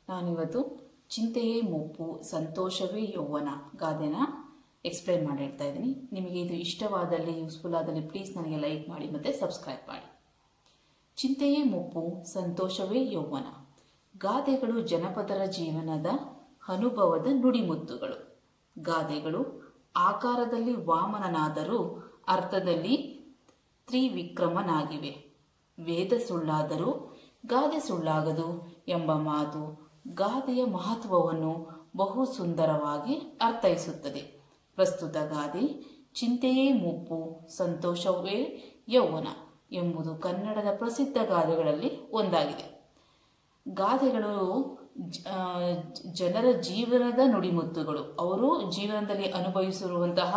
ನಾನಿವತ್ತು ಚಿಂತೆಯೇ ಮುಪ್ಪು ಸಂತೋಷವೇ ಯೌವನ ಗಾದೆನ ಎಕ್ಸ್ಪ್ಲೈನ್ ಮಾಡಿ ಹೇಳ್ತಾ ಇದ್ದೀನಿ. ನಿಮಗೆ ಇದು ಇಷ್ಟವಾದಲ್ಲಿ ಯೂಸ್ಫುಲ್ ಆದಲ್ಲಿ ಪ್ಲೀಸ್ ನನಗೆ ಲೈಕ್ ಮಾಡಿ ಮತ್ತು ಸಬ್ಸ್ಕ್ರೈಬ್ ಮಾಡಿ. ಚಿಂತೆಯೇ ಮುಪ್ಪು ಸಂತೋಷವೇ ಯೌವನ. ಗಾದೆಗಳು ಜನಪದರ ಜೀವನದ ಅನುಭವದ ನುಡಿಮುತ್ತುಗಳು. ಗಾದೆಗಳು ಆಕಾರದಲ್ಲಿ ವಾಮನನಾದರೂ ಅರ್ಥದಲ್ಲಿ ತ್ರಿವಿಕ್ರಮನಾಗಿವೆ. ವೇದ ಸುಳ್ಳಾದರೂ ಗಾದೆ ಸುಳ್ಳಾಗದು ಎಂಬ ಮಾತು ಗಾದೆಯ ಮಹತ್ವವನ್ನು ಬಹು ಸುಂದರವಾಗಿ ಅರ್ಥೈಸುತ್ತದೆ. ಪ್ರಸ್ತುತ ಗಾದೆ ಚಿಂತೆಯೇ ಮುಪ್ಪು ಸಂತೋಷವೇ ಯೌವನ ಎಂಬುದು ಕನ್ನಡದ ಪ್ರಸಿದ್ಧ ಗಾದೆಗಳಲ್ಲಿ ಒಂದಾಗಿದೆ. ಗಾದೆಗಳು ಜನರ ಜೀವನದ ನುಡಿಮುತ್ತುಗಳು. ಅವರು ಜೀವನದಲ್ಲಿ ಅನುಭವಿಸಿರುವಂತಹ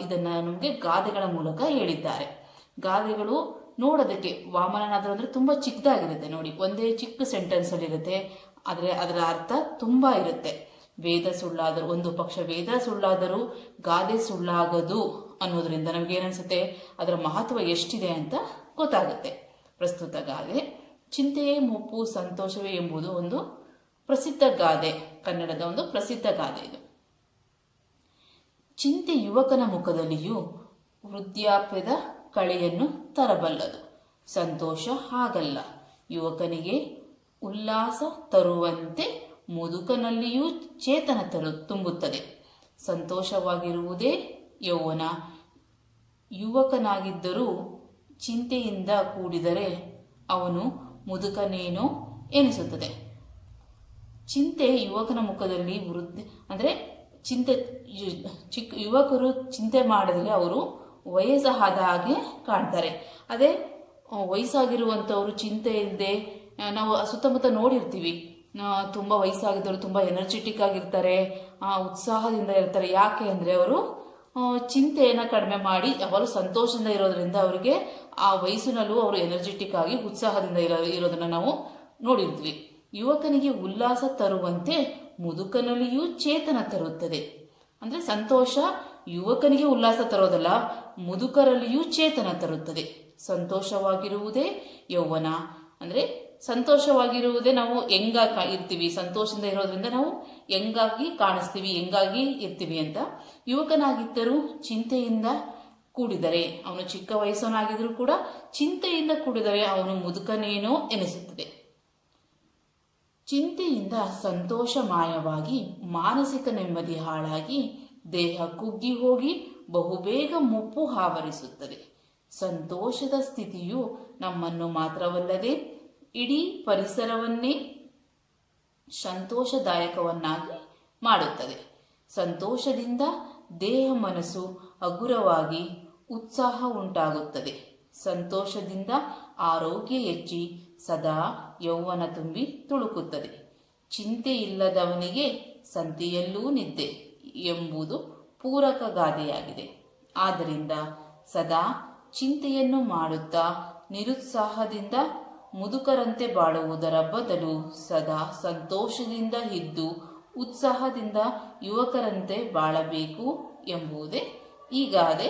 ಇದನ್ನ ನಮಗೆ ಗಾದೆಗಳ ಮೂಲಕ ಹೇಳಿದ್ದಾರೆ. ಗಾದೆಗಳು ನೋಡೋದಕ್ಕೆ ವಾಮನನಾದರೂ ಅಂದರೆ ತುಂಬ ಚಿಕ್ಕದಾಗಿರುತ್ತೆ. ನೋಡಿ, ಒಂದೇ ಚಿಕ್ಕ ಸೆಂಟೆನ್ಸ್ ಅಲ್ಲಿ ಇರುತ್ತೆ, ಆದರೆ ಅದರ ಅರ್ಥ ತುಂಬ ಇರುತ್ತೆ. ವೇದ ಸುಳ್ಳಾದರೂ, ಒಂದು ಪಕ್ಷ ವೇದ ಸುಳ್ಳಾದರೂ ಗಾದೆ ಸುಳ್ಳಾಗದು ಅನ್ನೋದ್ರಿಂದ ನಮ್ಗೆ ಏನನ್ಸುತ್ತೆ, ಅದರ ಮಹತ್ವ ಎಷ್ಟಿದೆ ಅಂತ ಗೊತ್ತಾಗುತ್ತೆ. ಪ್ರಸ್ತುತ ಗಾದೆ ಚಿಂತೆಯೇ ಮುಪ್ಪು ಸಂತೋಷವೇ ಎಂಬುದು ಒಂದು ಪ್ರಸಿದ್ಧ ಗಾದೆ, ಕನ್ನಡದ ಒಂದು ಪ್ರಸಿದ್ಧ ಗಾದೆ ಇದು. ಚಿಂತೆ ಯುವಕನ ಮುಖದಲ್ಲಿಯೂ ವೃದ್ಧಾಪ್ಯದ ಕಳೆಯನ್ನು ತರಬಲ್ಲದು, ಸಂತೋಷ ಹಾಗಲ್ಲ. ಯುವಕನಿಗೆ ಉಲ್ಲಾಸ ತರುವಂತೆ ಮುದುಕನಲ್ಲಿಯೂ ಚೇತನ ತುಂಬುತ್ತದೆ. ಸಂತೋಷವಾಗಿರುವುದೇ ಯೌವನ. ಯುವಕನಾಗಿದ್ದರೂ ಚಿಂತೆಯಿಂದ ಕೂಡಿದರೆ ಅವನು ಮುದುಕನೇನೋ ಎನಿಸುತ್ತದೆ. ಚಿಂತೆ ಯುವಕನ ಮುಖದಲ್ಲಿ ಯುವಕರು ಚಿಂತೆ ಮಾಡಿದ್ರೆ ಅವರು ವಯಸ್ಸಾದ ಹಾಗೆ ಕಾಣ್ತಾರೆ. ಅದೇ ವಯಸ್ಸಾಗಿರುವಂಥವ್ರು ಚಿಂತೆ ಇಲ್ಲದೆ, ನಾವು ಸುತ್ತಮುತ್ತ ನೋಡಿರ್ತೀವಿ, ತುಂಬ ವಯಸ್ಸಾಗಿದ್ದವರು ತುಂಬ ಎನರ್ಜೆಟಿಕ್ ಆಗಿರ್ತಾರೆ, ಉತ್ಸಾಹದಿಂದ ಇರ್ತಾರೆ. ಯಾಕೆ ಅಂದರೆ ಅವರು ಚಿಂತೆಯನ್ನು ಕಡಿಮೆ ಮಾಡಿ ಅವರು ಸಂತೋಷದಿಂದ ಇರೋದ್ರಿಂದ ಅವರಿಗೆ ಆ ವಯಸ್ಸಿನಲ್ಲೂ ಅವರು ಎನರ್ಜೆಟಿಕ್ ಆಗಿ ಉತ್ಸಾಹದಿಂದ ಇರೋದನ್ನ ನಾವು ನೋಡಿರ್ತೀವಿ. ಯುವಕನಿಗೆ ಉಲ್ಲಾಸ ತರುವಂತೆ ಮುದುಕನಲ್ಲಿಯೂ ಚೇತನ ತರುತ್ತದೆ. ಅಂದರೆ ಸಂತೋಷ ಯುವಕನಿಗೆ ಉಲ್ಲಾಸ ತರೋದಲ್ಲ, ಮುದುಕರಲ್ಲಿಯೂ ಚೇತನ ತರುತ್ತದೆ. ಸಂತೋಷವಾಗಿರುವುದೇ ಯೌವನ. ಅಂದರೆ ಸಂತೋಷವಾಗಿರುವುದೇ ನಾವು ಇರ್ತೀವಿ, ಸಂತೋಷದಿಂದ ಇರೋದ್ರಿಂದ ನಾವು ಹೆಂಗಾಗಿ ಕಾಣಿಸ್ತೀವಿ, ಹೆಂಗಾಗಿ ಇರ್ತೀವಿ ಅಂತ. ಯುವಕನಾಗಿದ್ದರೂ ಚಿಂತೆಯಿಂದ ಕೂಡಿದರೆ, ಅವನು ಚಿಕ್ಕ ವಯಸ್ಸನಾಗಿದ್ರೂ ಕೂಡ ಚಿಂತೆಯಿಂದ ಕೂಡಿದರೆ ಅವನು ಮುದುಕನೇನೋ ಎನಿಸುತ್ತದೆ. ಚಿಂತೆಯಿಂದ ಸಂತೋಷ ಮಾಯವಾಗಿ ಮಾನಸಿಕ ನೆಮ್ಮದಿ ಹಾಳಾಗಿ ದೇಹ ಕುಗ್ಗಿ ಹೋಗಿ ಬಹುಬೇಗ ಮುಪ್ಪು ಆವರಿಸುತ್ತದೆ. ಸಂತೋಷದ ಸ್ಥಿತಿಯು ನಮ್ಮನ್ನು ಮಾತ್ರವಲ್ಲದೆ ಇಡೀ ಪರಿಸರವನ್ನೇ ಸಂತೋಷದಾಯಕವನ್ನಾಗಿ ಮಾಡುತ್ತದೆ. ಸಂತೋಷದಿಂದ ದೇಹ ಮನಸ್ಸು ಹಗುರವಾಗಿ ಉತ್ಸಾಹ ಉಂಟಾಗುತ್ತದೆ. ಸಂತೋಷದಿಂದ ಆರೋಗ್ಯ ಹೆಚ್ಚಿ ಸದಾ ಯೌವನ ತುಂಬಿ ತುಳುಕುತ್ತದೆ. ಚಿಂತೆ ಇಲ್ಲದವನಿಗೆ ಸಂತೆಯಲ್ಲೂ ನಿದ್ದೆ ಎಂಬುದು ಪೂರಕ ಗಾದೆಯಾಗಿದೆ. ಆದ್ದರಿಂದ ಸದಾ ಚಿಂತೆಯನ್ನು ಮಾಡುತ್ತಾ ನಿರುತ್ಸಾಹದಿಂದ ಮುದುಕರಂತೆ ಬಾಳುವುದರ ಬದಲು ಸದಾ ಸಂತೋಷದಿಂದ ಇದ್ದು ಉತ್ಸಾಹದಿಂದ ಯುವಕರಂತೆ ಬಾಳಬೇಕು ಎಂಬುದೇ ಈ ಗಾದೆ